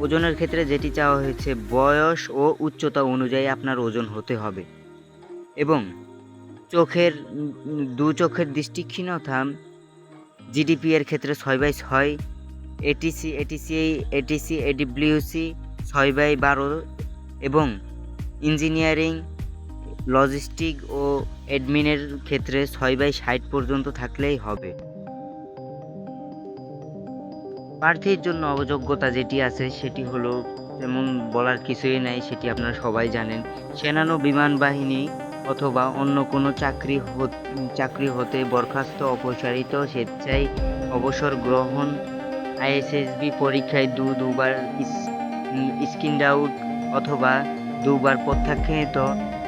ওজনের ক্ষেত্রে যেটি চাওয়া হয়েছে, বয়স ও উচ্চতা অনুযায়ী আপনার ওজন হতে হবে এবং চোখের দু চোখের দৃষ্টিক্ষীণতা জিডিপি এর ক্ষেত্রে 6/6, এটিসি এডব্লিউসি 6/12 এবং ইঞ্জিনিয়ারিং লজিস্টিক ও অ্যাডমিনের ক্ষেত্রে 6/60 পর্যন্ত থাকলেই হবে। প্রার্থীর জন্য অযোগ্যতা যেটি আছে সেটি হলো, তেমন বলার কিছুই নাই, সেটি আপনারা সবাই জানেন। সেনানো বিমান বাহিনী অথবা অন্য কোনো চাকরি হতে বরখাস্ত, অপসারিত, স্বেচ্ছায় অবসর গ্রহণ, আইএসএসবি পরীক্ষায় দুবার স্ক্রিনড আউট অথবা দুবার প্রত্যাখ্যাত,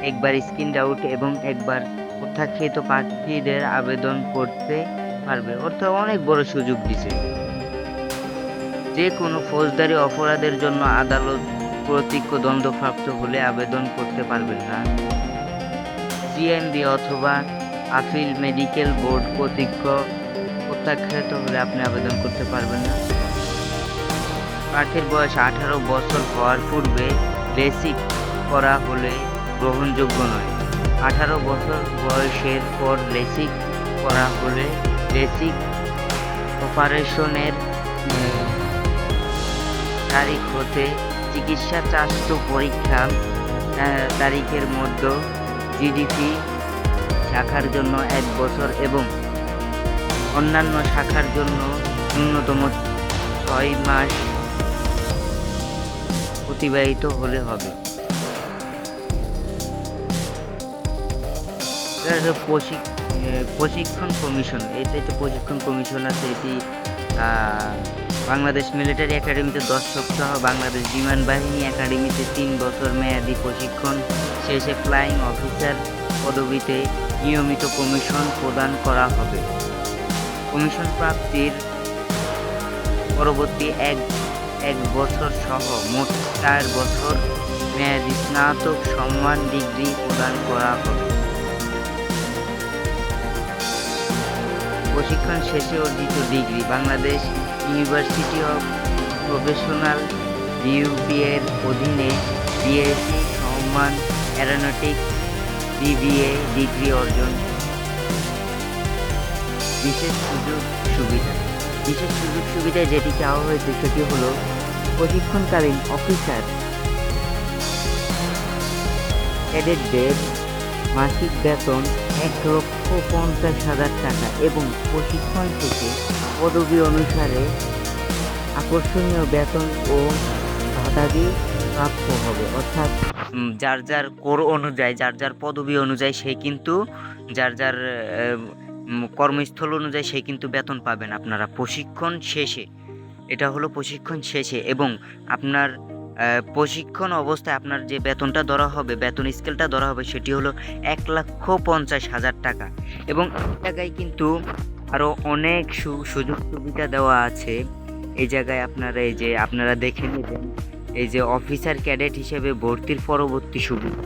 একবার স্ক্রিনড আউট এবং একবার প্রত্যাখ্যাত প্রার্থীদের আবেদন করতে পারবে। অর্থাৎ অনেক বড় সুযোগ দিছে। যে কোনো ফৌজদারি অপরাধের জন্য আদালত কর্তৃক দণ্ডপ্রাপ্ত হলে আবেদন করতে পারবেন না। সিএমবি অথবা আপিল মেডিকেল বোর্ড কর্তৃক প্রত্যাখ্যাত হলে আপনি আবেদন করতে পারবেন না। প্রার্থীর বয়স 18 বছর হওয়ার পূর্বে বেসিক করা হলে গ্রহণযোগ্য নয়। 18 বছর বয়সের পর লেসিক করা হলে বেসিক অপারেশনের তারিখ হতে চিকিৎসা স্বাস্থ্য পরীক্ষা তারিখের মধ্যে জিডিপি শাখার জন্য 1 বছর এবং অন্যান্য শাখার জন্য ন্যূনতম 6 মাস অতিবাহিত হলে হবে। প্রশিক্ষণ কমিশন, এটা হচ্ছে প্রশিক্ষণ কমিশন আছে, এটি বাংলাদেশ মিলিটারি একাডেমিতে 10 সপ্তাহ, বাংলাদেশ বিমান বাহিনী একাডেমিতে 3 বছর মেয়াদী প্রশিক্ষণ শেষে ফ্লাইং অফিসার পদবিতে নিয়মিত কমিশন প্রদান করা হবে। কমিশন প্রাপ্তির পরবর্তী এক বছর সহ মোট 4 বছর মেয়াদী স্নাতক সম্মান ডিগ্রি প্রদান করা হবে। প্রশিক্ষণ শেষে অর্জিত degree Bangladesh university of professional BUP এর অধীনে বিএসসি সম্মান এরোনটিক্স বিবিএ ডিগ্রি অর্জন। বিশেষ সুযোগ সুবিধা যেটি চাওয়া হয়েছে সেটি হলো প্রশিক্ষণকালীন অফিসার ক্যাডেটদের মাসিক বেতন 1,50,000 টাকা এবং প্রশিক্ষণ শেষে পদবি অনুসারে আকর্ষণীয় বেতন ও ভাতাদি প্রাপ্ত হবে। অর্থাৎ যার কোর অনুযায়ী, যার পদবি অনুযায়ী সে কিন্তু যার কর্মস্থল অনুযায়ী সে কিন্তু বেতন পাবেন আপনারা প্রশিক্ষণ শেষে। এটা হলো প্রশিক্ষণ শেষে এবং আপনার প্রশিক্ষণ অবস্থায় আপনার যে বেতনটা ধরা হবে, বেতন স্কেলটা ধরা হবে সেটি হলো 1,50,000 টাকা এবং এই জায়গায় কিন্তু আরও অনেক সুযোগ সুবিধা দেওয়া আছে। এই জায়গায় আপনারা দেখে নেবেন, এই যে অফিসার ক্যাডেট হিসেবে ভর্তির পরবর্তী সুবিধা।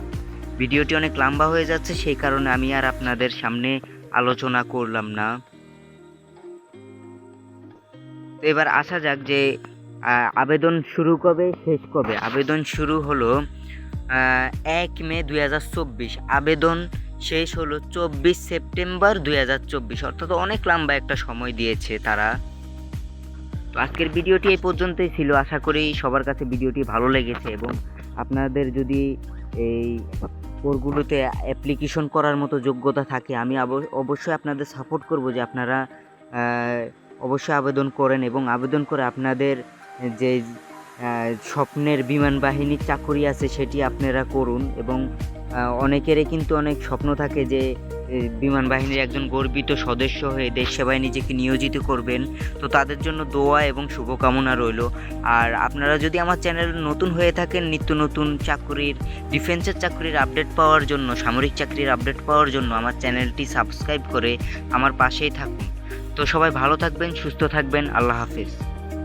ভিডিওটি অনেক লম্বা হয়ে যাচ্ছে, সেই কারণে আমি আর আপনাদের সামনে আলোচনা করলাম না। তো এবার আসা যাক যে আবেদন শুরু কবে, শেষ কবে। আবেদন শুরু হলো 1 মে 2024, আবেদন শেষ হলো 24 সেপ্টেম্বর 2024, অর্থাৎ অনেক লম্বা একটা সময় দিয়েছে তারা। তো আজকের ভিডিওটি এই পর্যন্তই ছিল। আশা করি সবার কাছে ভিডিওটি ভালো লেগেছে এবং আপনাদের যদি এই কোর্সগুলোতে অ্যাপ্লিকেশন করার মতো যোগ্যতা থাকে, আমি অবশ্যই আপনাদের সাপোর্ট করব যে আপনারা অবশ্যই আবেদন করেন এবং আবেদন করে আপনাদের যে স্বপ্নের বিমান বাহিনীর চাকরি আছে সেটি আপনারা করুন। এবং অনেকেরই কিন্তু অনেক স্বপ্ন থাকে যে বিমান বাহিনীর একজন গর্বিত সদস্য হয়ে দেশ সেবায় নিজেকে নিয়োজিত করবেন। তো তাদের জন্য দোয়া এবং শুভকামনা রইল। আর আপনারা যদি আমার চ্যানেল নতুন হয়ে থাকেন, নিত্য নতুন চাকরির, ডিফেন্সের চাকরির আপডেট পাওয়ার জন্য, সামরিক চাকরির আপডেট পাওয়ার জন্য আমার চ্যানেলটি সাবস্ক্রাইব করে আমার পাশেই থাকুন। তো সবাই ভালো থাকবেন, সুস্থ থাকবেন। আল্লাহ হাফেজ।